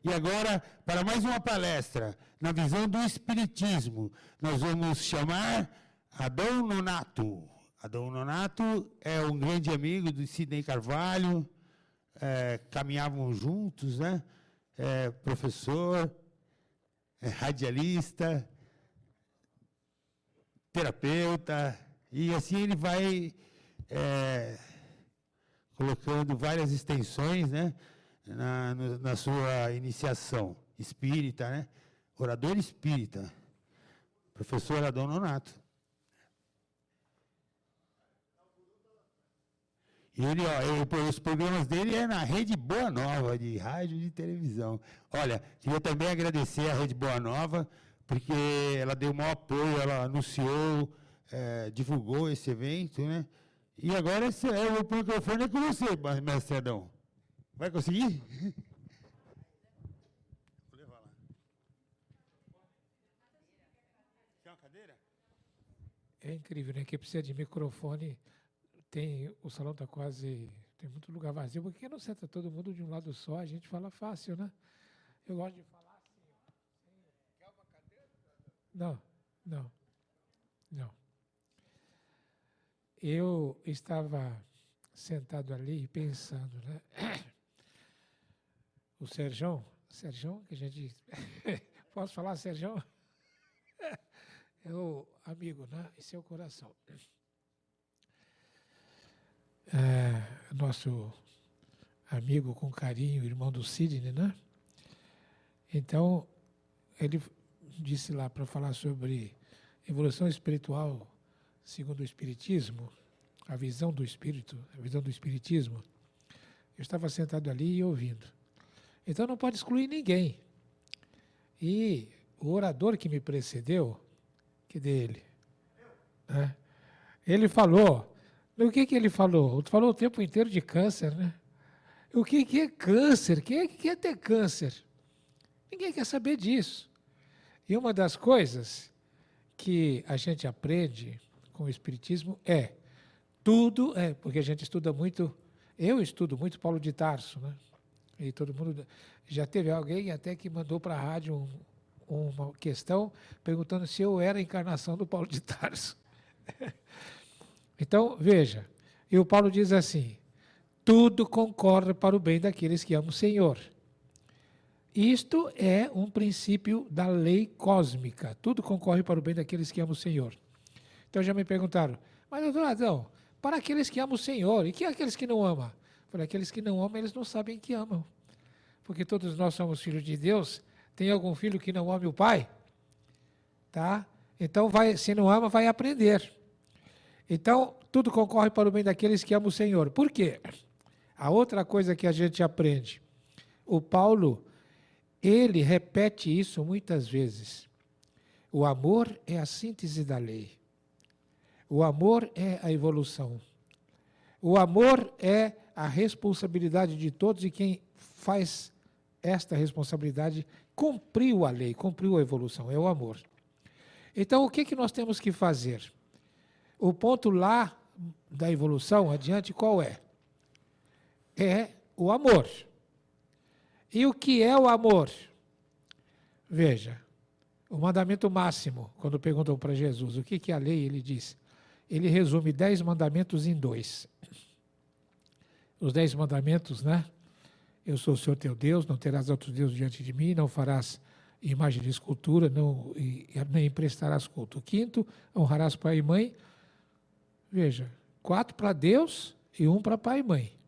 E agora, para mais uma palestra, na visão do Espiritismo, nós vamos chamar Adão Nonato. Adão Nonato é um grande amigo do Sidney Carvalho, caminhavam juntos, né? Professor, radialista, terapeuta, e assim ele vai colocando várias extensões, né? Na sua iniciação espírita, né? Orador espírita, professor Adão Nonato. E ele, os programas dele é na Rede Boa Nova, de rádio e de televisão. Olha, queria também agradecer à Rede Boa Nova, porque ela deu o maior apoio, ela anunciou, divulgou esse evento, né? E agora o microfone é com você, mestre Adão. Vai conseguir? Vou levar lá. Quer uma cadeira? É incrível, né? Que precisa de microfone. O salão está quase... Tem muito lugar vazio. Por que não senta todo mundo de um lado só? A gente fala fácil, né? Eu gosto de falar assim. Quer uma cadeira? Não. Eu estava sentado ali pensando, né? O Serjão, que a gente... Posso falar, Serjão? É o amigo, né? Esse é o coração. Nosso amigo com carinho, irmão do Sidney, né? Então, ele disse lá para falar sobre evolução espiritual segundo o Espiritismo, a visão do Espírito, a visão do Espiritismo. Eu estava sentado ali e ouvindo. Então, não pode excluir ninguém. E o orador que me precedeu, que dele, né? Ele falou... O que ele falou? Ele falou o tempo inteiro de câncer, né? O que é câncer? Quem é que quer ter câncer? Ninguém quer saber disso. E uma das coisas que a gente aprende com o Espiritismo porque a gente estuda muito, eu estudo muito Paulo de Tarso, né? E todo mundo, já teve alguém até que mandou para a rádio uma questão perguntando se eu era a encarnação do Paulo de Tarso. Então, veja, e o Paulo diz assim, tudo concorre para o bem daqueles que amam o Senhor. Isto é um princípio da lei cósmica, tudo concorre para o bem daqueles que amam o Senhor. Então já me perguntaram, mas doutor Adão, para aqueles que amam o Senhor, e que aqueles que não amam? Eu falei, aqueles que não amam, eles não sabem que amam. Porque todos nós somos filhos de Deus, tem algum filho que não ame o Pai? Tá? Então, se não ama, vai aprender. Então, tudo concorre para o bem daqueles que amam o Senhor. Por quê? A outra coisa que a gente aprende, o Paulo, ele repete isso muitas vezes. O amor é a síntese da lei. O amor é a evolução. O amor é a responsabilidade de todos e quem faz esta responsabilidade cumpriu a lei, cumpriu a evolução, é o amor. Então, o que nós temos que fazer? O ponto lá da evolução, adiante, qual é? É o amor. E o que é o amor? Veja, o mandamento máximo, quando perguntam para Jesus, o que é a lei, ele diz, ele resume 10 mandamentos em 2. Os 10 mandamentos, né? Eu sou o Senhor teu Deus, não terás outros deuses diante de mim, não farás imagem de escultura, nem prestarás culto. O 5º, honrarás pai e mãe. Veja, 4 para Deus e 1 para pai e mãe.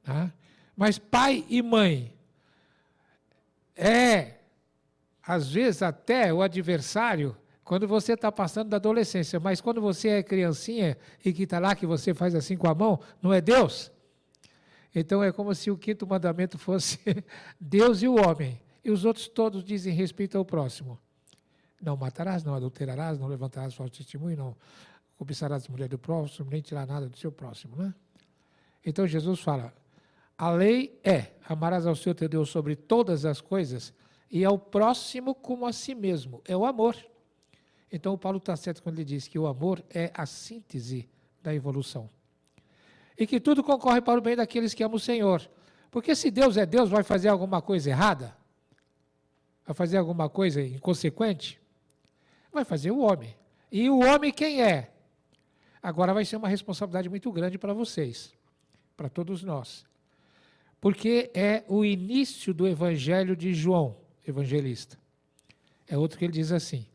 Tá? Mas pai e mãe às vezes, até o adversário, quando você está passando da adolescência, mas quando você é criancinha e que está lá, que você faz assim com a mão, não é Deus? Então, é como se o 5º mandamento fosse Deus e o homem. E os outros todos dizem respeito ao próximo. Não matarás, não adulterarás, não levantarás falso testemunho, não cobiçarás a mulher do próximo, nem tirar nada do seu próximo, né? Então Jesus fala, a lei amarás ao Senhor teu Deus sobre todas as coisas e ao próximo como a si mesmo, é o amor. Então o Paulo está certo quando ele diz que o amor é a síntese da evolução. E que tudo concorre para o bem daqueles que amam o Senhor. Porque se Deus é Deus, vai fazer alguma coisa errada? Vai fazer alguma coisa inconsequente? Vai fazer o homem. E o homem quem é? Agora vai ser uma responsabilidade muito grande para vocês, para todos nós. Porque é o início do evangelho de João, evangelista. É outro que ele diz assim.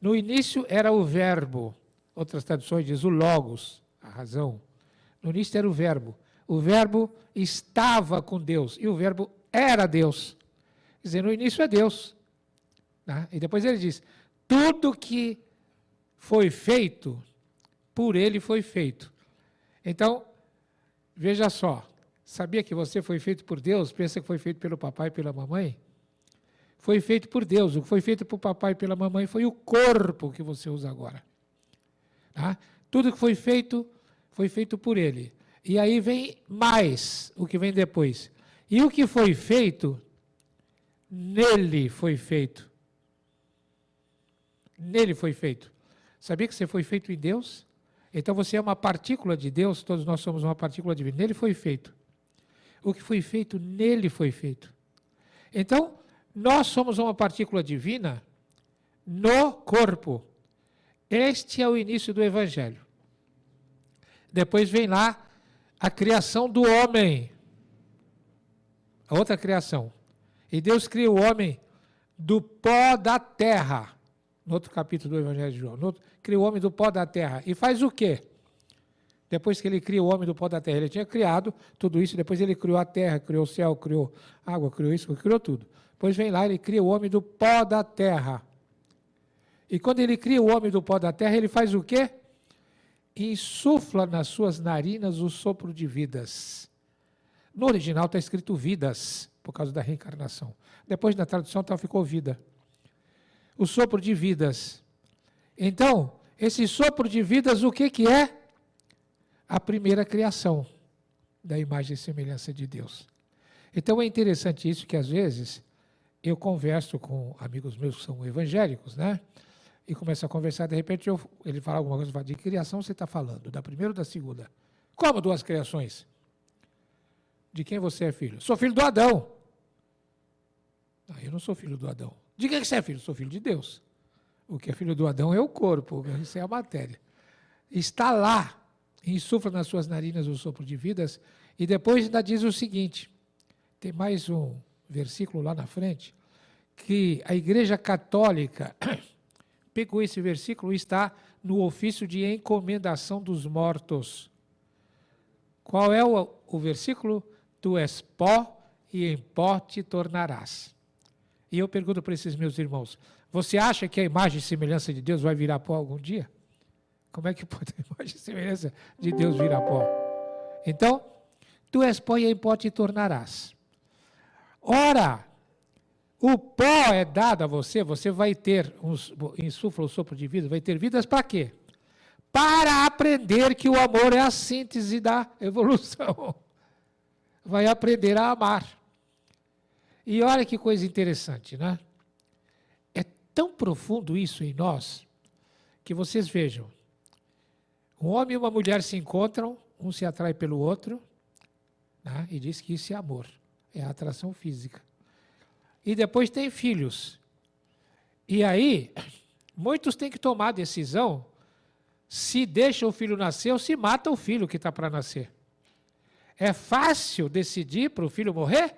No início era o verbo, outras traduções dizem o logos, a razão. No início era o verbo. O verbo estava com Deus e o verbo era Deus. Quer dizer, no início é Deus. Tá? E depois ele diz, tudo que foi feito, por ele foi feito. Então, veja só, sabia que você foi feito por Deus? Pensa que foi feito pelo papai e pela mamãe? Foi feito por Deus. O que foi feito por papai e pela mamãe foi o corpo que você usa agora. Tá? Tudo que foi feito por ele. E aí vem mais o que vem depois. E o que foi feito, nele foi feito. Nele foi feito. Sabia que você foi feito em Deus? Então você é uma partícula de Deus, todos nós somos uma partícula divina. Nele foi feito. O que foi feito, nele foi feito. Então, nós somos uma partícula divina no corpo. Este é o início do Evangelho. Depois vem lá a criação do homem. A outra criação. E Deus cria o homem do pó da terra. No outro capítulo do Evangelho de João. Cria o homem do pó da terra. E faz o quê? Depois que ele cria o homem do pó da terra, ele tinha criado tudo isso, depois ele criou a terra, criou o céu, criou água, criou isso, criou tudo. Depois vem lá, ele cria o homem do pó da terra. E quando ele cria o homem do pó da terra, ele faz o quê? Insufla nas suas narinas o sopro de vidas. No original está escrito vidas, por causa da reencarnação. Depois na tradução ficou vida. O sopro de vidas. Então, esse sopro de vidas, o que é? A primeira criação da imagem e semelhança de Deus. Então é interessante isso que às vezes eu converso com amigos meus que são evangélicos, né? E começo a conversar, de repente ele fala alguma coisa, fala, de criação você está falando, da primeira ou da segunda? Como duas criações? De quem você é filho? Sou filho do Adão. Não, eu não sou filho do Adão. De quem você é filho? Sou filho de Deus. O que é filho do Adão é o corpo, isso é a matéria. Está lá, insufla nas suas narinas o sopro de vidas, e depois ainda diz o seguinte, tem mais um versículo lá na frente, que a Igreja Católica pegou esse versículo e está no ofício de encomendação dos mortos. Qual é o versículo? Tu és pó e em pó te tornarás. E eu pergunto para esses meus irmãos, você acha que a imagem e semelhança de Deus vai virar pó algum dia? Como é que pode a imagem e semelhança de Deus virar pó? Então, tu és pó e em pó te tornarás. Ora, o pó é dado a você, você vai ter, insufla o sopro de vida, vai ter vidas para quê? Para aprender que o amor é a síntese da evolução. Vai aprender a amar. E olha que coisa interessante, né? É tão profundo isso em nós, que vocês vejam, um homem e uma mulher se encontram, um se atrai pelo outro, né? E diz que isso é amor, é a atração física. E depois tem filhos. E aí, muitos têm que tomar a decisão se deixa o filho nascer ou se mata o filho que está para nascer. É fácil decidir para o filho morrer?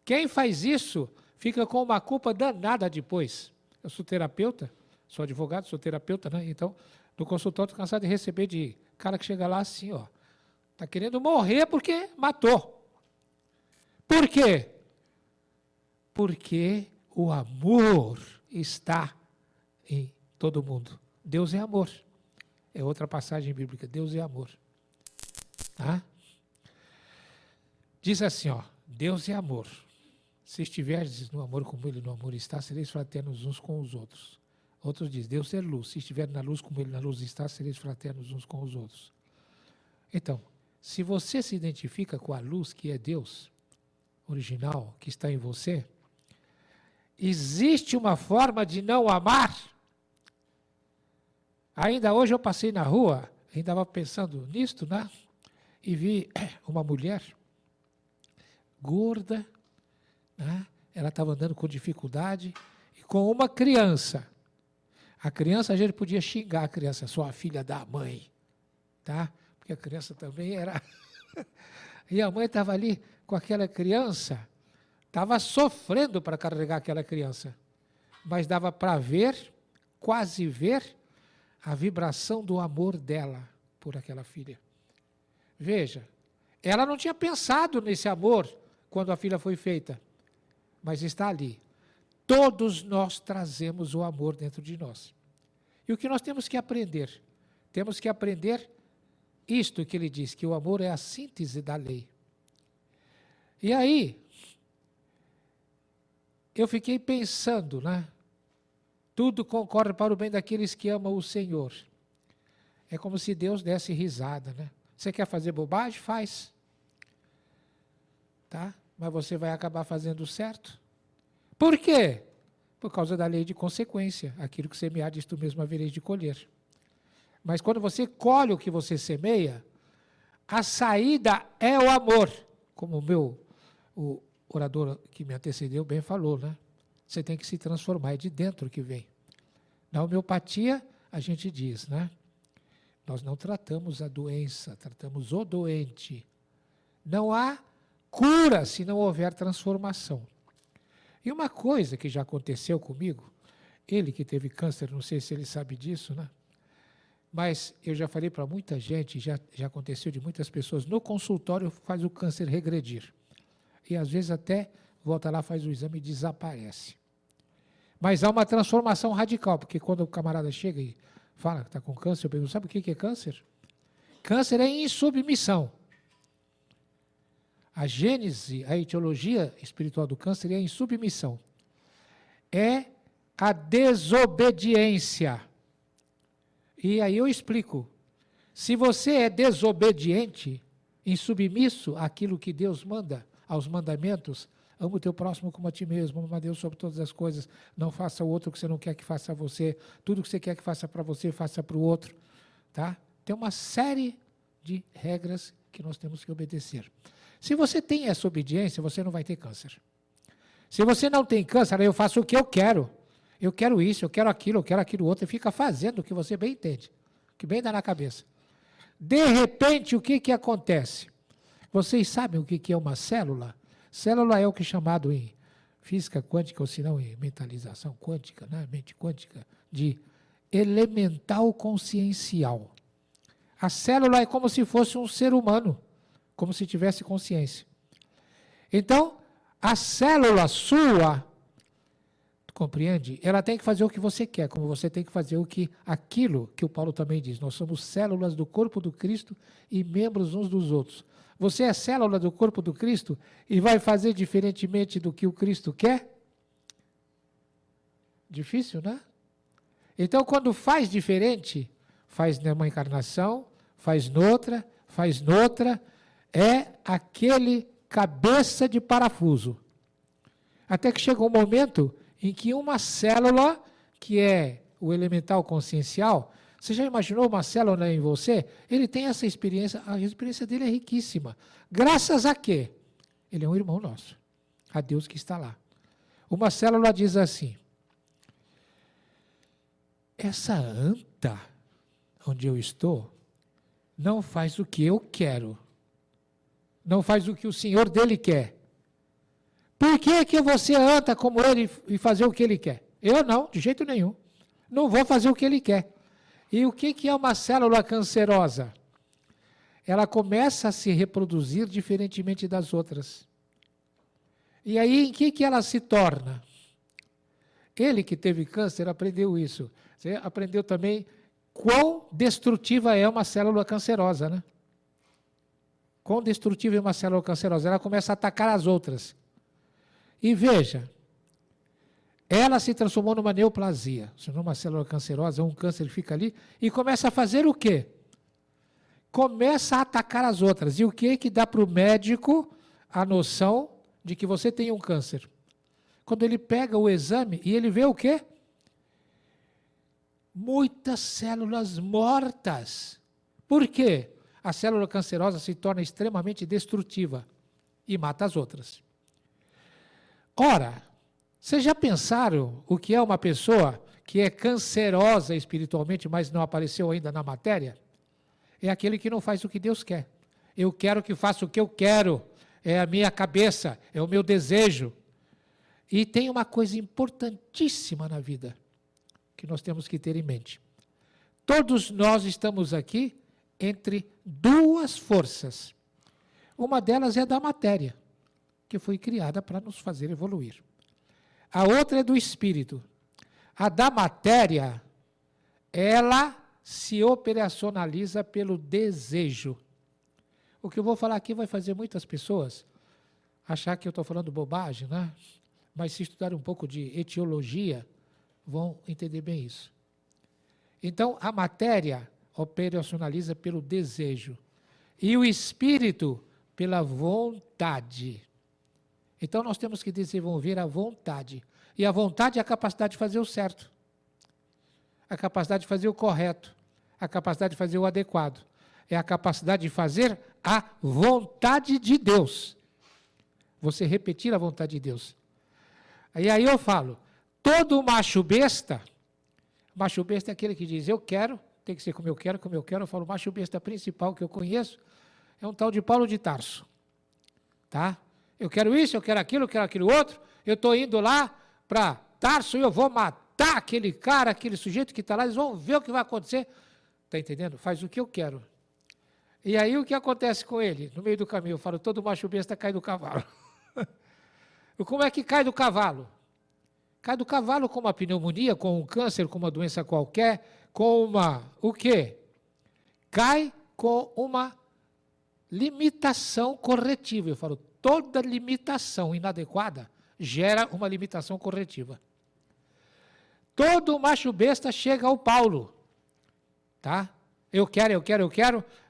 Quem faz isso fica com uma culpa danada depois. Eu sou terapeuta, sou advogado, sou terapeuta, né? Então, no consultório estou cansado de receber de cara que chega lá assim, ó. Está querendo morrer porque matou. Por quê? Porque o amor está em todo mundo. Deus é amor. É outra passagem bíblica. Deus é amor. Tá? Diz assim, ó. Deus é amor. Se estiveres no amor como Ele no amor está, sereis fraternos uns com os outros. Outros dizem, Deus é luz. Se estiver na luz como Ele na luz está, sereis fraternos uns com os outros. Então, se você se identifica com a luz que é Deus, original, que está em você, existe uma forma de não amar? Ainda hoje eu passei na rua, ainda estava pensando nisto, né? E vi uma mulher gorda, né? Ela estava andando com dificuldade, e com uma criança. A criança, a gente podia xingar a criança, sua filha da mãe, tá? Porque a criança também era... E a mãe estava ali com aquela criança, estava sofrendo para carregar aquela criança. Mas dava para ver, quase ver, a vibração do amor dela por aquela filha. Veja, ela não tinha pensado nesse amor quando a filha foi feita, mas está ali. Todos nós trazemos o amor dentro de nós. E o que nós temos que aprender? Temos que aprender isto que ele diz, que o amor é a síntese da lei. E aí, eu fiquei pensando, né? Tudo concorre para o bem daqueles que amam o Senhor. É como se Deus desse risada, né? Você quer fazer bobagem? Faz. Tá? Mas você vai acabar fazendo certo. Por quê? Por causa da lei de consequência. Aquilo que semear, diz tu mesmo havereis de colher. Mas quando você colhe o que você semeia, a saída é o amor. Como o orador que me antecedeu bem falou, né? Você tem que se transformar, é de dentro que vem. Na homeopatia, a gente diz, né? Nós não tratamos a doença, tratamos o doente. Não há cura se não houver transformação. E uma coisa que já aconteceu comigo, ele que teve câncer, não sei se ele sabe disso, né? Mas eu já falei para muita gente, já aconteceu de muitas pessoas, no consultório faz o câncer regredir. E às vezes até volta lá, faz o exame e desaparece. Mas há uma transformação radical, porque quando o camarada chega e fala que está com câncer, eu pergunto, sabe o que é câncer? Câncer é insubmissão. A gênese, a etiologia espiritual do câncer é a insubmissão. É a desobediência. E aí eu explico. Se você é desobediente, insubmisso àquilo que Deus manda, aos mandamentos, ama o teu próximo como a ti mesmo, ama a Deus sobre todas as coisas, não faça o outro que você não quer que faça a você, tudo que você quer que faça para você, faça para o outro. Tá? Tem uma série de regras que nós temos que obedecer. Se você tem essa obediência, você não vai ter câncer. Se você não tem câncer, aí eu faço o que eu quero. Eu quero isso, eu quero aquilo outro, e fica fazendo o que você bem entende, o que bem dá na cabeça. De repente, o que acontece? Vocês sabem o que é uma célula? Célula é o que é chamado em física quântica, ou se não em mentalização quântica, né? Mente quântica, de elemental consciencial. A célula é como se fosse um ser humano, como se tivesse consciência. Então, a célula sua, compreende? Ela tem que fazer o que você quer, como você tem que fazer aquilo que o Paulo também diz. Nós somos células do corpo do Cristo e membros uns dos outros. Você é célula do corpo do Cristo e vai fazer diferentemente do que o Cristo quer? Difícil, né? Então, quando faz diferente, faz numa encarnação, faz noutra, é aquele cabeça de parafuso. Até que chega um momento em que uma célula, que é o elemental consciencial, você já imaginou uma célula em você? Ele tem essa experiência, a experiência dele é riquíssima. Graças a quê? Ele é um irmão nosso, a Deus que está lá. Uma célula diz assim, essa anta onde eu estou não faz o que eu quero, não faz o que o Senhor dele quer. Por que você anda como ele e fazer o que ele quer? Eu não, de jeito nenhum. Não vou fazer o que ele quer. E o que é uma célula cancerosa? Ela começa a se reproduzir diferentemente das outras. E aí, em que ela se torna? Ele que teve câncer aprendeu isso. Você aprendeu também quão destrutiva é uma célula cancerosa, né? Quão destrutiva é uma célula cancerosa? Ela começa a atacar as outras. E veja, ela se transformou numa neoplasia, numa célula cancerosa, um câncer fica ali, e começa a fazer o quê? Começa a atacar as outras. E o que dá para o médico a noção de que você tem um câncer? Quando ele pega o exame e ele vê o quê? Muitas células mortas. Por quê? A célula cancerosa se torna extremamente destrutiva. e mata as outras. Ora, vocês já pensaram o que é uma pessoa que é cancerosa espiritualmente, mas não apareceu ainda na matéria? É aquele que não faz o que Deus quer. Eu quero que faça o que eu quero, é a minha cabeça, é o meu desejo. E tem uma coisa importantíssima na vida, que nós temos que ter em mente. Todos nós estamos aqui entre duas forças. Uma delas é da matéria, que foi criada para nos fazer evoluir. A outra é do espírito. A da matéria, ela se operacionaliza pelo desejo. O que eu vou falar aqui vai fazer muitas pessoas achar que eu estou falando bobagem, né? Mas se estudarem um pouco de etiologia, vão entender bem isso. Então, a matéria operacionaliza pelo desejo e o espírito pela vontade. Então, nós temos que desenvolver a vontade. E a vontade é a capacidade de fazer o certo, a capacidade de fazer o correto, a capacidade de fazer o adequado. É a capacidade de fazer a vontade de Deus. Você repetir a vontade de Deus. E aí eu falo, todo macho besta é aquele que diz, eu quero, tem que ser como eu quero. Eu falo, o macho besta principal que eu conheço é um tal de Paulo de Tarso. Tá? Eu quero isso, eu quero aquilo outro, eu estou indo lá para Tarso e eu vou matar aquele cara, aquele sujeito que está lá, eles vão ver o que vai acontecer. Está entendendo? Faz o que eu quero. E aí o que acontece com ele? No meio do caminho, eu falo, todo macho besta cai do cavalo. Como é que cai do cavalo? Cai do cavalo com uma pneumonia, com um câncer, com uma doença qualquer, com uma... o quê? Cai com uma limitação corretiva. Eu falo, toda limitação inadequada gera uma limitação corretiva. Todo macho besta chega ao Paulo. Tá? Eu quero.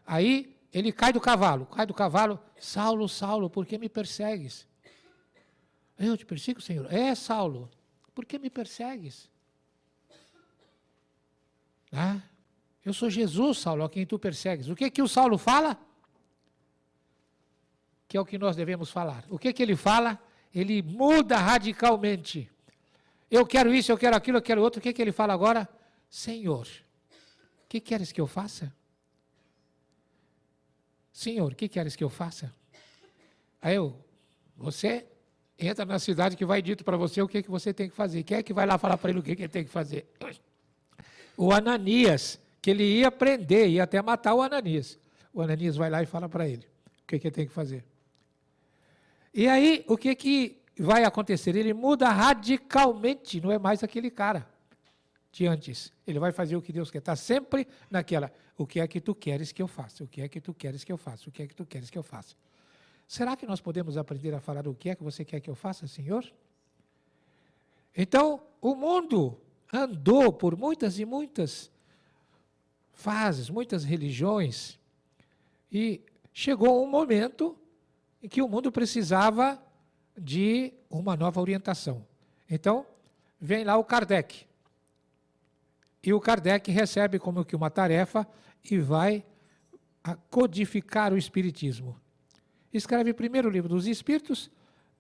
Aí ele cai do cavalo. Saulo, Saulo, por que me persegues? Eu te persigo, Senhor? É, Saulo. Por que me persegues? Ah, eu sou Jesus, Saulo, a quem tu persegues. O que o Saulo fala? Que é o que nós devemos falar. O que ele fala? Ele muda radicalmente. Eu quero isso, eu quero aquilo, eu quero outro. O que ele fala agora? Senhor, o que queres que eu faça? Senhor, o que queres que eu faça? Aí você entra na cidade que vai dito para você o que você tem que fazer. Quem é que vai lá falar para ele o que ele tem que fazer? O Ananias, que ele ia prender, ia até matar o Ananias. O Ananias vai lá e fala para ele o que ele tem que fazer. E aí, o que vai acontecer? Ele muda radicalmente, não é mais aquele cara de antes. Ele vai fazer o que Deus quer. Está sempre naquela, o que é que tu queres que eu faça? O que é que tu queres que eu faça? O que é que tu queres que eu faça? Será que nós podemos aprender a falar o que é que você quer que eu faça, Senhor? Então, o mundo andou por muitas e muitas fases, muitas religiões, e chegou um momento em que o mundo precisava de uma nova orientação. Então, vem lá o Kardec. E o Kardec recebe como que uma tarefa e vai codificar o Espiritismo. Escreve primeiro o Livro dos Espíritos,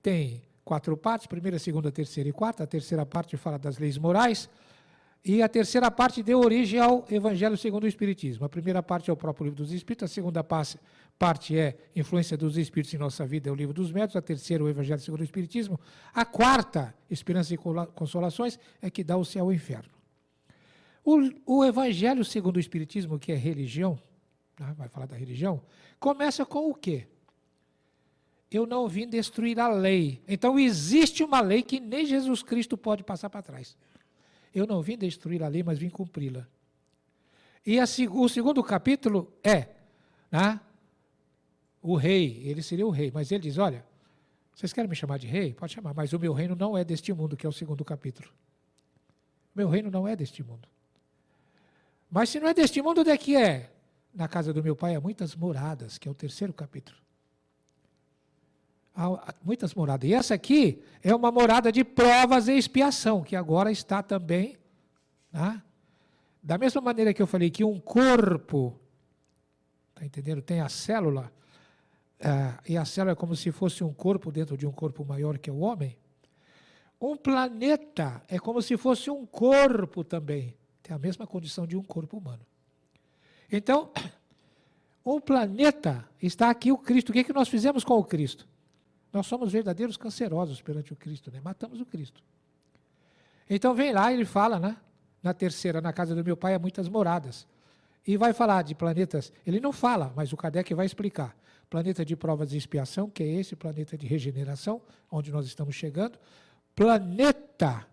tem 4 partes, primeira, segunda, terceira e quarta. A terceira parte fala das leis morais, e a terceira parte deu origem ao Evangelho segundo o Espiritismo. A primeira parte é o próprio Livro dos Espíritos, a segunda parte é Influência dos Espíritos em Nossa Vida, é o Livro dos Médiuns, a terceira, o Evangelho segundo o Espiritismo, a quarta, Esperança e Consolações, é que dá o céu e o inferno. O Evangelho segundo o Espiritismo, que é religião, né, vai falar da religião, começa com o quê? Eu não vim destruir a lei. Então, existe uma lei que nem Jesus Cristo pode passar para trás. Eu não vim destruir a lei, mas vim cumpri-la. E o segundo capítulo é, né, o rei, ele seria o rei, mas ele diz, olha, vocês querem me chamar de rei? Pode chamar, mas o meu reino não é deste mundo, que é o segundo capítulo. Meu reino não é deste mundo. Mas se não é deste mundo, onde é que é? Na casa do meu pai há muitas moradas, que é o terceiro capítulo. Há muitas moradas. E essa aqui é uma morada de provas e expiação, que agora está também, né? Da mesma maneira que eu falei que um corpo, está entendendo? Tem a célula, e a célula é como se fosse um corpo dentro de um corpo maior que é o homem, um planeta é como se fosse um corpo também. Tem a mesma condição de um corpo humano. Então, um planeta está aqui o Cristo. O que é que nós fizemos com o Cristo? Nós somos verdadeiros cancerosos perante o Cristo, né? Matamos o Cristo. Então vem lá, ele fala, né? Na terceira, na casa do meu pai há muitas moradas. E vai falar de planetas, ele não fala, mas o Kardec vai explicar. Planeta de provas de expiação, que é esse planeta de regeneração, onde nós estamos chegando. Planeta,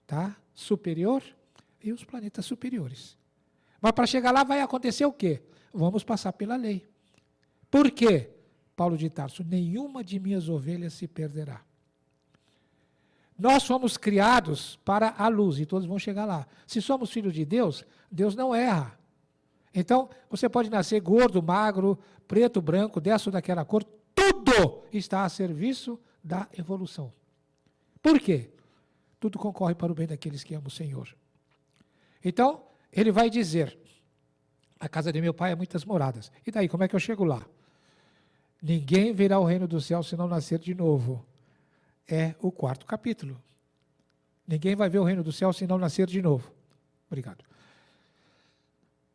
tá? Superior e os planetas superiores. Mas para chegar lá vai acontecer o quê? Vamos passar pela lei. Por quê? Paulo de Tarso, nenhuma de minhas ovelhas se perderá. Nós fomos criados para a luz e todos vão chegar lá. Se somos filhos de Deus, Deus não erra. Então, você pode nascer gordo, magro, preto, branco, dessa ou daquela cor, tudo está a serviço da evolução. Por quê? Tudo concorre para o bem daqueles que amam o Senhor. Então, ele vai dizer, a casa de meu pai há muitas moradas. E daí, como é que eu chego lá? Ninguém verá o reino do céu se não nascer de novo. É o 4º capítulo. Ninguém vai ver o reino do céu se não nascer de novo. Obrigado.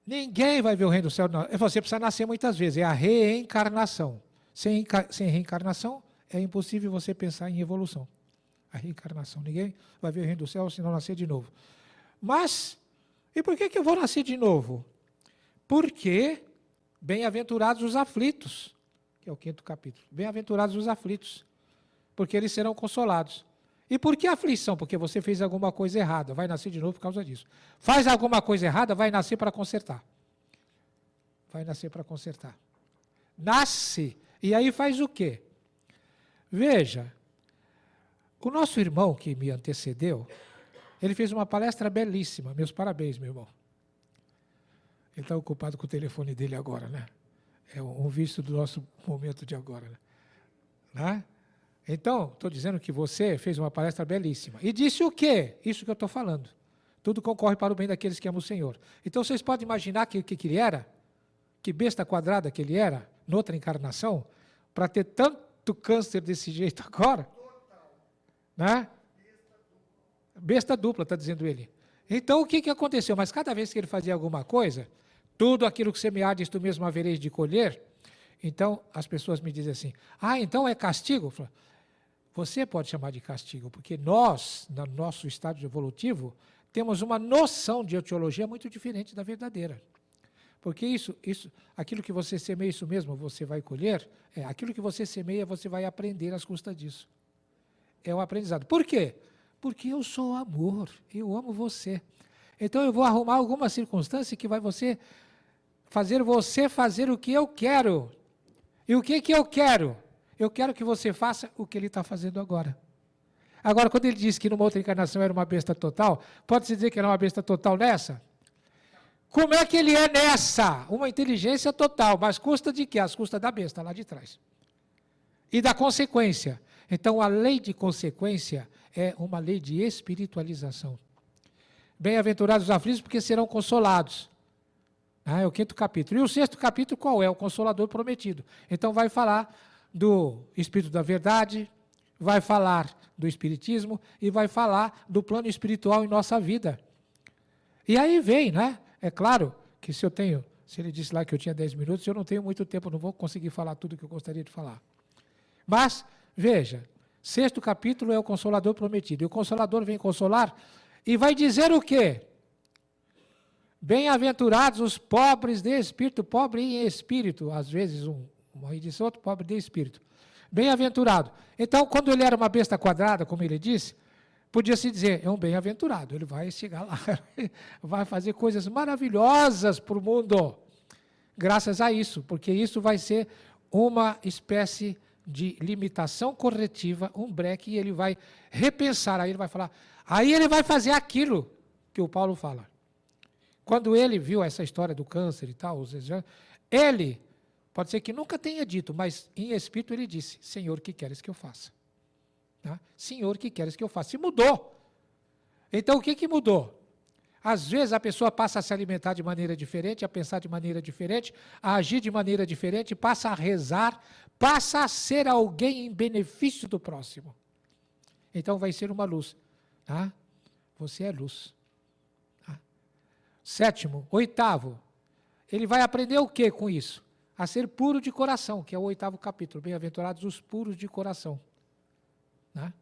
Ninguém vai ver o reino do céu. Não. Você precisa nascer muitas vezes. É a reencarnação. Sem reencarnação, é impossível você pensar em evolução. A reencarnação. Ninguém vai ver o reino do céu se não nascer de novo. Mas, e por que eu vou nascer de novo? Porque bem-aventurados os aflitos, que é o 5º capítulo. Bem-aventurados os aflitos, porque eles serão consolados. E por que aflição? Porque você fez alguma coisa errada, vai nascer de novo por causa disso. Faz alguma coisa errada, vai nascer para consertar. Vai nascer para consertar. Nasce, e aí faz o quê? Veja, o nosso irmão que me antecedeu, ele fez uma palestra belíssima. Meus parabéns, meu irmão. Ele está ocupado com o telefone dele agora, né? É um vício do nosso momento de agora, né? Então, estou dizendo que você fez uma palestra belíssima. E disse o quê? Isso que eu estou falando. Tudo concorre para o bem daqueles que amam o Senhor. Então, vocês podem imaginar que ele era? Que besta quadrada que ele era, noutra encarnação, para ter tanto câncer desse jeito agora? Né? Besta dupla, está dizendo ele. Então, o que aconteceu? Mas cada vez que ele fazia alguma coisa, tudo aquilo que semeares, tu mesmo havereis de colher. Então, as pessoas me dizem assim, então é castigo? Eu falo, você pode chamar de castigo, porque nós, no nosso estágio evolutivo, temos uma noção de etiologia muito diferente da verdadeira. Porque aquilo que você semeia, isso mesmo você vai colher, aquilo que você semeia, você vai aprender às custas disso. É um aprendizado. Por quê? Porque eu sou amor, eu amo você. Então eu vou arrumar alguma circunstância que vai fazer você fazer o que eu quero. E o que eu quero? Eu quero que você faça o que ele está fazendo agora. Agora, quando ele disse que numa outra encarnação era uma besta total, pode-se dizer que ele é uma besta total nessa? Como é que ele é nessa? Uma inteligência total, mas custa de quê? As custas da besta lá de trás. E da consequência. Então, a lei de consequência é uma lei de espiritualização. Bem-aventurados os aflitos, porque serão consolados. É o 5º capítulo. E o 6º capítulo qual é? O Consolador Prometido. Então vai falar do Espírito da Verdade, vai falar do Espiritismo e vai falar do plano espiritual em nossa vida. E aí vem, né? É claro que se ele disse lá que eu tinha 10 minutos, eu não tenho muito tempo, não vou conseguir falar tudo que eu gostaria de falar. Mas, veja, 6º capítulo é o Consolador Prometido. E o Consolador vem consolar e vai dizer o quê? Bem-aventurados os pobres de espírito, pobre em espírito, às vezes uma edição, outro pobre de espírito. Bem-aventurado. Então, quando ele era uma besta quadrada, como ele disse, podia-se dizer, é um bem-aventurado, ele vai chegar lá, vai fazer coisas maravilhosas para o mundo, graças a isso, porque isso vai ser uma espécie de limitação corretiva, um breque, e ele vai repensar, aí ele vai falar, aí ele vai fazer aquilo que o Paulo fala. Quando ele viu essa história do câncer e tal, ele, pode ser que nunca tenha dito, mas em espírito ele disse, Senhor, que queres que eu faça? Tá? Senhor, que queres que eu faça? E mudou. Então, o que mudou? Às vezes a pessoa passa a se alimentar de maneira diferente, a pensar de maneira diferente, a agir de maneira diferente, passa a rezar, passa a ser alguém em benefício do próximo. Então vai ser uma luz. Tá? Você é luz. Tá? Sétimo, oitavo, ele vai aprender o que com isso? A ser puro de coração, que é o 8º capítulo. Bem-aventurados os puros de coração. Tá?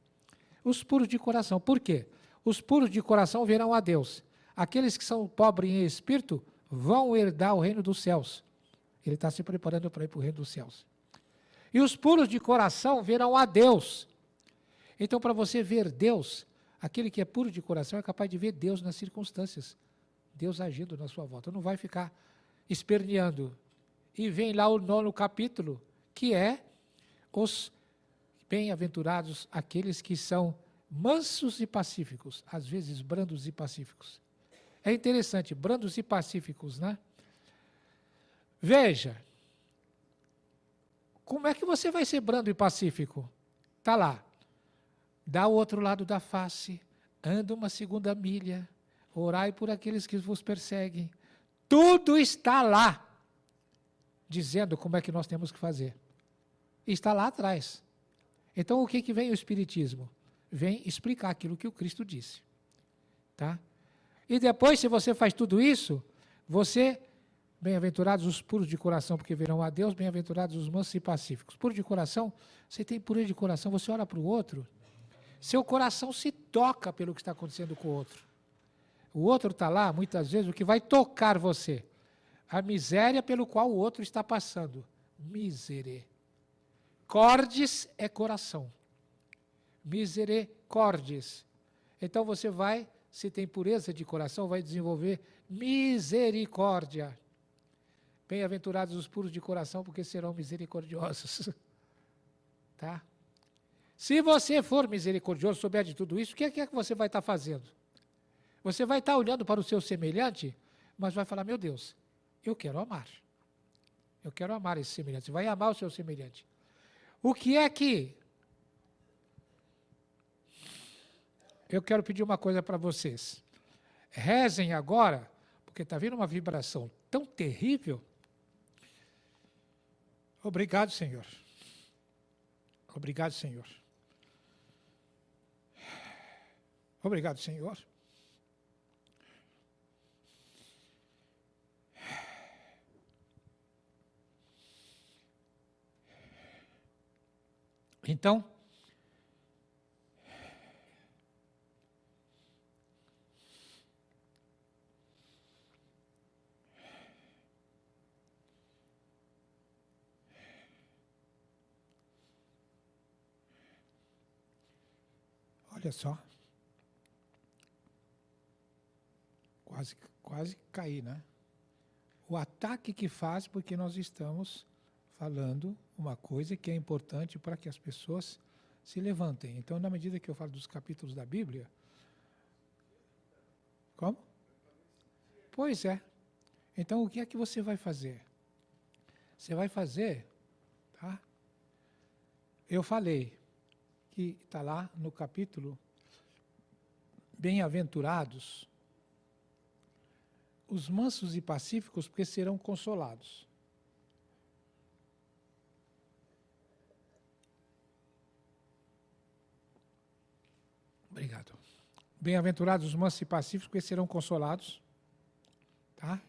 Os puros de coração. Por quê? Os puros de coração verão a Deus. Aqueles que são pobres em espírito vão herdar o reino dos céus. Ele está se preparando para ir para o reino dos céus. E os puros de coração verão a Deus. Então, para você ver Deus, aquele que é puro de coração é capaz de ver Deus nas circunstâncias. Deus agindo na sua volta. Não vai ficar esperneando. E vem lá o 9º capítulo, que é os bem-aventurados, aqueles que são mansos e pacíficos, às vezes brandos e pacíficos. É interessante, brandos e pacíficos, né? Veja, como é que você vai ser brando e pacífico? Está lá, dá o outro lado da face, anda uma segunda milha, orai por aqueles que vos perseguem. Tudo está lá, dizendo como é que nós temos que fazer. Está lá atrás. Então, o que vem o Espiritismo? Vem explicar aquilo que o Cristo disse. Tá? E depois, se você faz tudo isso, você, bem-aventurados os puros de coração, porque verão a Deus, bem-aventurados os mansos e pacíficos. Puro de coração, você tem pureza de coração, você olha para o outro, seu coração se toca pelo que está acontecendo com o outro. O outro está lá, muitas vezes, o que vai tocar você. A miséria pelo qual o outro está passando. Misere. Cordes é coração. Misericórdias. Então você vai, se tem pureza de coração, vai desenvolver misericórdia. Bem-aventurados os puros de coração, porque serão misericordiosos. Tá? Se você for misericordioso, souber de tudo isso, o que é que você vai estar fazendo? Você vai estar olhando para o seu semelhante, mas vai falar, meu Deus, eu quero amar. Eu quero amar esse semelhante. Você vai amar o seu semelhante. O que é que... Eu quero pedir uma coisa para vocês. Rezem agora, porque está vindo uma vibração tão terrível. Obrigado, Senhor. Obrigado, Senhor. Obrigado, Senhor. Então, olha só. Quase caí, né? O ataque que faz porque nós estamos falando uma coisa que é importante para que as pessoas se levantem. Então, na medida que eu falo dos capítulos da Bíblia... Como? Pois é. Então, o que é que você vai fazer? Você vai fazer, tá? Eu falei que está lá no capítulo Bem-aventurados os mansos e pacíficos, porque serão consolados. Obrigado. Bem-aventurados os mansos e pacíficos, porque serão consolados. Tá?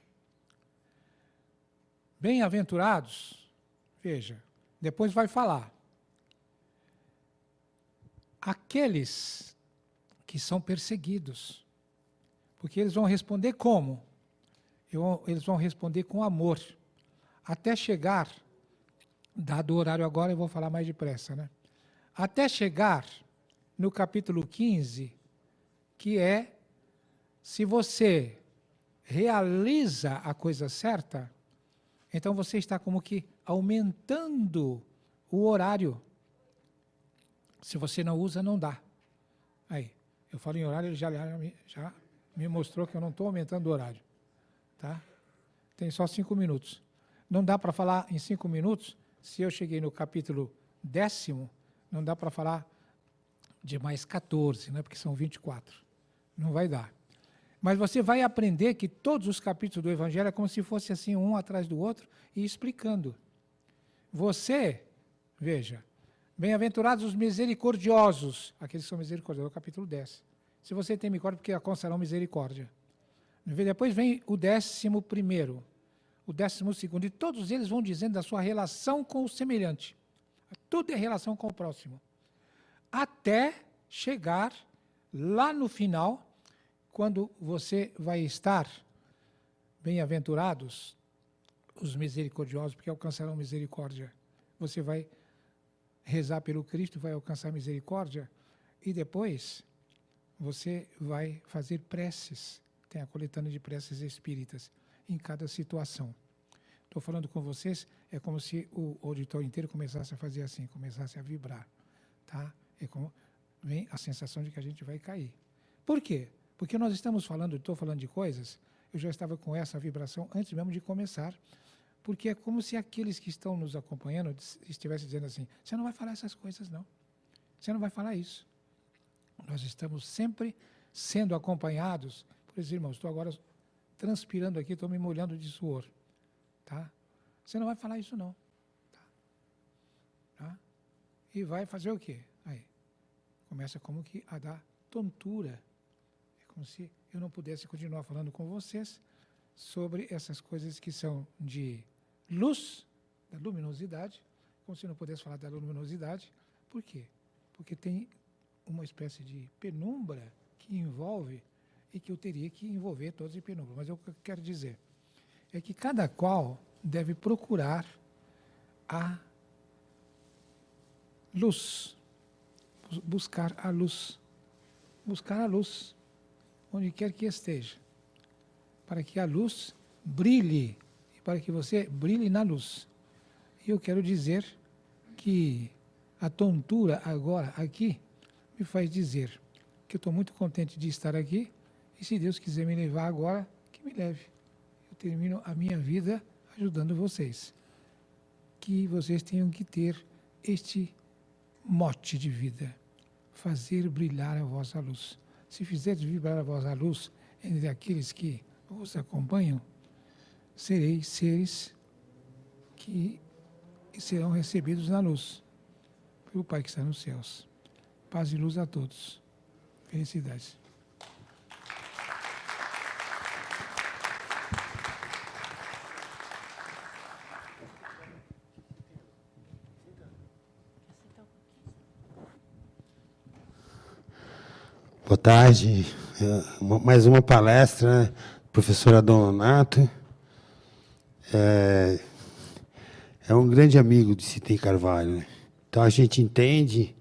Bem-aventurados, veja, depois vai falar. Aqueles que são perseguidos, porque eles vão responder como? Eles vão responder com amor, até chegar, dado o horário agora, eu vou falar mais depressa, né? Até chegar no capítulo 15, que é, se você realiza a coisa certa, então você está como que aumentando o horário. Se você não usa, não dá. Aí, eu falo em horário, ele já me mostrou que eu não estou aumentando o horário. Tá? Tem só 5 minutos. Não dá para falar em 5 minutos, se eu cheguei no capítulo 10º, não dá para falar de mais 14, né, porque são 24. Não vai dar. Mas você vai aprender que todos os capítulos do Evangelho é como se fosse assim, um atrás do outro, e explicando. Você, veja, bem-aventurados os misericordiosos, aqueles que são misericordiosos, é o capítulo 10. Se você tem misericórdia, porque alcançarão misericórdia. Depois vem o 11º, o 12º, e todos eles vão dizendo da sua relação com o semelhante. Tudo é relação com o próximo. Até chegar lá no final, quando você vai estar bem-aventurados os misericordiosos, porque alcançarão misericórdia. Você vai rezar pelo Cristo, vai alcançar misericórdia, e depois você vai fazer preces. Tem a coletânea de preces espíritas em cada situação. Estou falando com vocês, é como se o auditório inteiro começasse a fazer assim, começasse a vibrar. Tá? É como vem a sensação de que a gente vai cair. Por quê? Porque nós estamos falando, estou falando de coisas, eu já estava com essa vibração antes mesmo de começar, porque é como se aqueles que estão nos acompanhando estivessem dizendo assim, você não vai falar essas coisas não, você não vai falar isso. Nós estamos sempre sendo acompanhados por esses irmãos. Estou agora transpirando aqui, estou me molhando de suor. Tá? Você não vai falar isso não. Tá? E vai fazer o quê? Aí, começa como que a dar tontura. É como se eu não pudesse continuar falando com vocês sobre essas coisas que são de luz, da luminosidade, como se eu não pudesse falar da luminosidade. Por quê? Porque tem uma espécie de penumbra que envolve e que eu teria que envolver todos em penumbra. Mas o que eu quero dizer é que cada qual deve procurar a luz, buscar a luz, onde quer que esteja, para que a luz brilhe, e para que você brilhe na luz. E eu quero dizer que a tontura agora aqui me faz dizer que eu estou muito contente de estar aqui, e se Deus quiser me levar agora, que me leve. Eu termino a minha vida ajudando vocês. Que vocês tenham que ter este mote de vida, fazer brilhar a vossa luz. Se fizeres vibrar a vossa luz entre aqueles que os acompanham, sereis seres que serão recebidos na luz pelo Pai que está nos céus. Paz e luz a todos. Felicidades. Boa tarde. Mais uma palestra, né? Professora Donato. É um grande amigo de Sidney Carvalho, né? Então a gente entende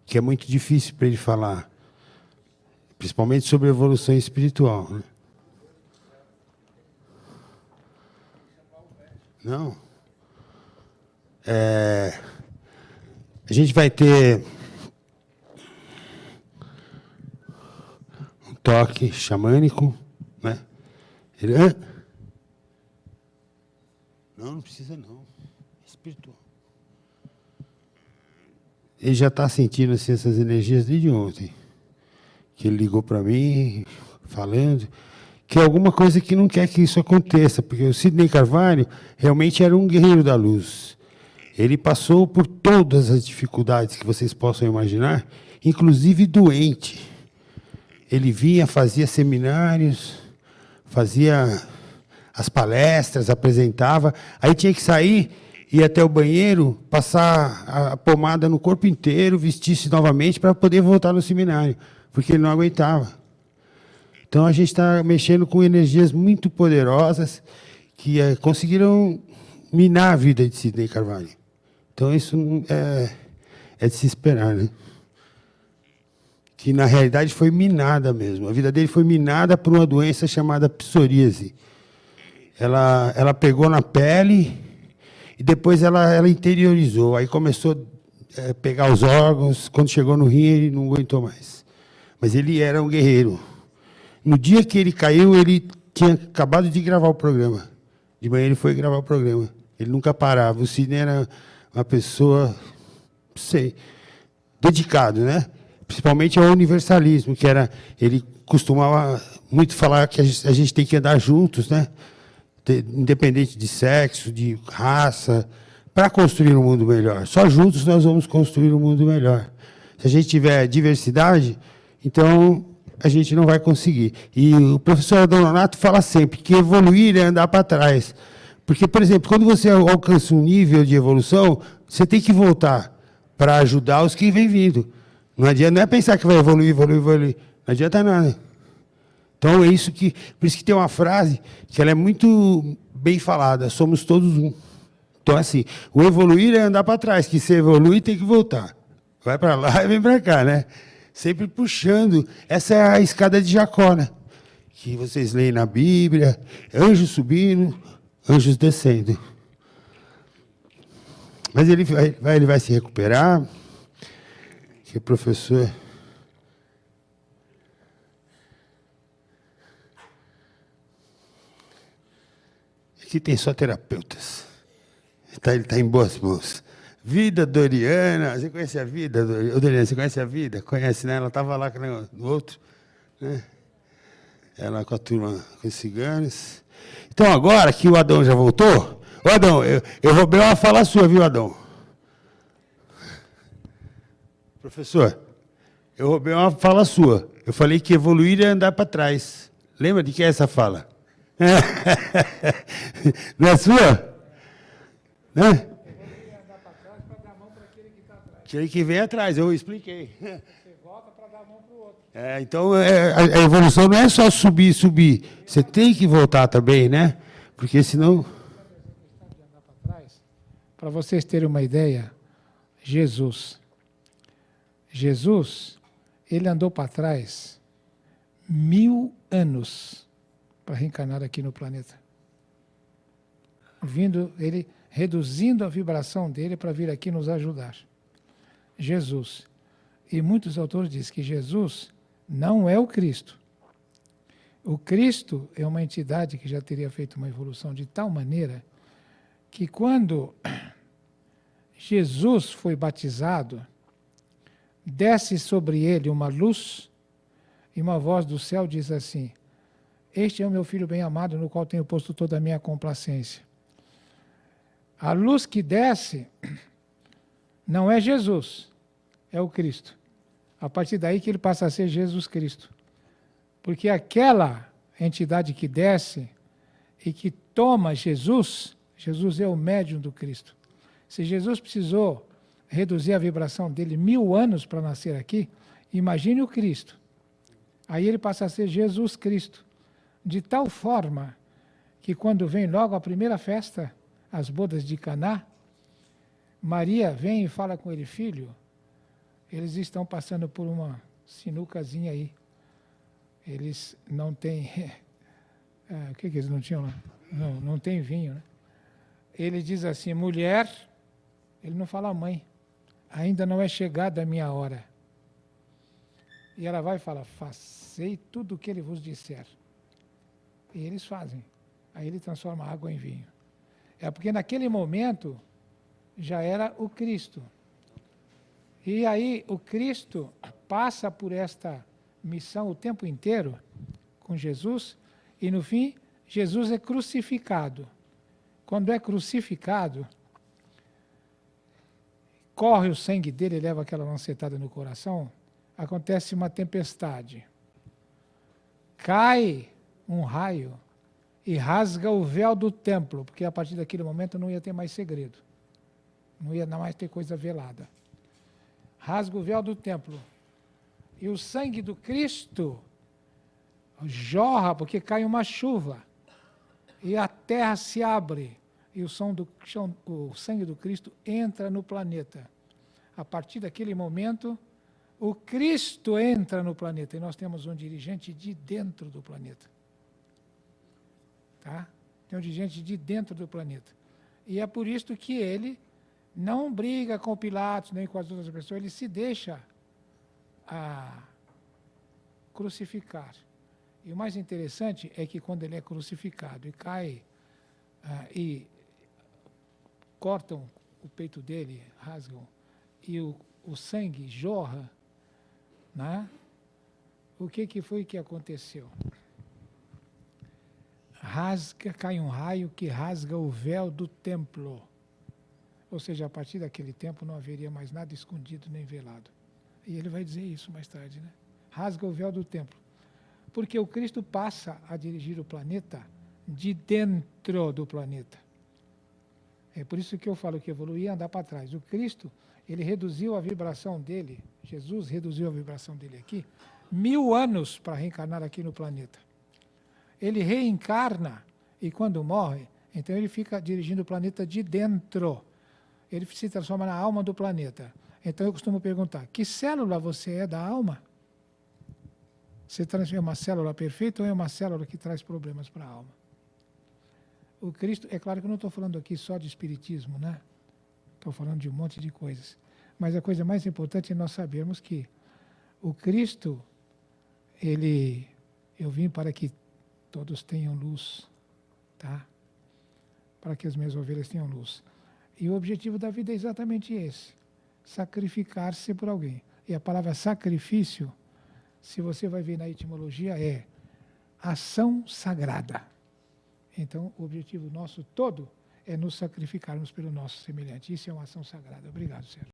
que é muito difícil para ele falar, principalmente sobre evolução espiritual, né? Não. A gente vai ter um toque xamânico, né? Ele, não precisa não. Espiritual. Ele já está sentindo assim, essas energias desde ontem. Que ele ligou para mim, falando que é alguma coisa que não quer que isso aconteça, porque o Sidney Carvalho realmente era um guerreiro da luz. Ele passou por todas as dificuldades que vocês possam imaginar, inclusive doente. Ele vinha, fazia seminários, fazia as palestras, apresentava, aí tinha que sair, ir até o banheiro, passar a pomada no corpo inteiro, vestir-se novamente para poder voltar no seminário, porque ele não aguentava. Então, a gente está mexendo com energias muito poderosas que conseguiram minar a vida de Sidney Carvalho. Então, isso é de se esperar, né? Que, na realidade, foi minada mesmo. A vida dele foi minada por uma doença chamada psoríase. Ela pegou na pele e depois ela interiorizou. Aí começou a pegar os órgãos. Quando chegou no rim, ele não aguentou mais. Mas ele era um guerreiro. No dia que ele caiu, ele tinha acabado de gravar o programa. De manhã ele foi gravar o programa. Ele nunca parava. O Sidney era uma pessoa, não sei, dedicado, né? principalmente ao universalismo, que era, ele costumava muito falar que a gente tem que andar juntos, né? Independente de sexo, de raça, para construir um mundo melhor. Só juntos nós vamos construir um mundo melhor. Se a gente tiver diversidade, então a gente não vai conseguir. E o professor Adão Nonato fala sempre que evoluir é andar para trás. Porque, por exemplo, quando você alcança um nível de evolução, você tem que voltar para ajudar os que vêm vindo. Não adianta, não é pensar que vai evoluir. Não adianta nada. Então, é isso que... Por isso que tem uma frase que ela é muito bem falada, somos todos um. Então, assim, o evoluir é andar para trás, que se evolui tem que voltar. Vai para lá e vem para cá, né? Sempre puxando. Essa é a escada de Jacó, né? Que vocês leem na Bíblia, anjos subindo, anjos descendo. Mas ele vai se recuperar, que o professor... Aqui tem só terapeutas. Ele está em boas mãos. Vida Doriana, você conhece a vida? Doriana, você conhece a vida? Conhece, né? Ela estava lá no outro, né? Ela com a turma, com os ciganos. Então, agora que o Adão já voltou... Ô, Adão, eu roubei uma fala sua, viu, Adão? Professor, eu roubei uma fala sua. Eu falei que evoluir é andar para trás. Lembra de que é essa fala? Não é sua? Né? Aquele que vem atrás, eu expliquei. Você volta para dar a mão para o outro. Então, a evolução não é só subir. Você tem que voltar também, né? Porque senão... Para vocês terem uma ideia, Jesus, ele andou para trás 1000 anos para reencarnar aqui no planeta. Ele reduzindo a vibração dele para vir aqui nos ajudar. Jesus. E muitos autores dizem que Jesus não é o Cristo. O Cristo é uma entidade que já teria feito uma evolução de tal maneira que quando Jesus foi batizado, desce sobre ele uma luz e uma voz do céu diz assim: este é o meu filho bem-amado, no qual tenho posto toda a minha complacência. A luz que desce não é Jesus, é o Cristo. A partir daí que ele passa a ser Jesus Cristo. Porque aquela entidade que desce e que toma Jesus, Jesus é o médium do Cristo. Se Jesus precisou reduzir a vibração dele 1000 anos para nascer aqui, imagine o Cristo. Aí ele passa a ser Jesus Cristo. De tal forma que quando vem logo a primeira festa, as bodas de Caná, Maria vem e fala com ele: filho, eles estão passando por uma sinucazinha aí. Eles não têm... o que eles não tinham lá? Não tem vinho, né? Ele diz assim: mulher, ele não fala mãe, ainda não é chegada a minha hora. E ela vai e fala: fazei tudo o que ele vos disser. E eles fazem. Aí ele transforma a água em vinho. É porque naquele momento já era o Cristo. E aí o Cristo passa por esta missão o tempo inteiro com Jesus, e no fim Jesus é crucificado. Quando é crucificado, corre o sangue dele, leva aquela lancetada no coração, acontece uma tempestade. Cai um raio e rasga o véu do templo, porque a partir daquele momento não ia ter mais segredo. Não ia mais ter coisa velada. Rasga o véu do templo. E o sangue do Cristo jorra, porque cai uma chuva. E a terra se abre. E o sangue do Cristo entra no planeta. A partir daquele momento, o Cristo entra no planeta. E nós temos um dirigente de dentro do planeta. Tá? Tem um dirigente de dentro do planeta. E é por isso que ele não briga com o Pilatos, nem com as outras pessoas, ele se deixa crucificar. E o mais interessante é que quando ele é crucificado e cai, e cortam o peito dele, rasgam, e o sangue jorra, né? O que foi que aconteceu? Cai um raio que rasga o véu do templo. Ou seja, a partir daquele tempo não haveria mais nada escondido nem velado. E ele vai dizer isso mais tarde, né? Rasga o véu do templo. Porque o Cristo passa a dirigir o planeta de dentro do planeta. É por isso que eu falo que evoluir é andar para trás. O Cristo, ele reduziu a vibração dele, Jesus reduziu a vibração dele aqui, 1000 anos para reencarnar aqui no planeta. Ele reencarna e quando morre, então ele fica dirigindo o planeta de dentro. Ele se transforma na alma do planeta. Então eu costumo perguntar, que célula você é da alma? Você é uma célula perfeita ou é uma célula que traz problemas para a alma? O Cristo, é claro que eu não estou falando aqui só de espiritismo, né? Estou falando de um monte de coisas. Mas a coisa mais importante é nós sabermos que o Cristo, eu vim para que todos tenham luz, tá? Para que as minhas ovelhas tenham luz. E o objetivo da vida é exatamente esse, sacrificar-se por alguém. E a palavra sacrifício, se você vai ver na etimologia, é ação sagrada. Então, o objetivo nosso todo é nos sacrificarmos pelo nosso semelhante. Isso é uma ação sagrada. Obrigado, Sérgio.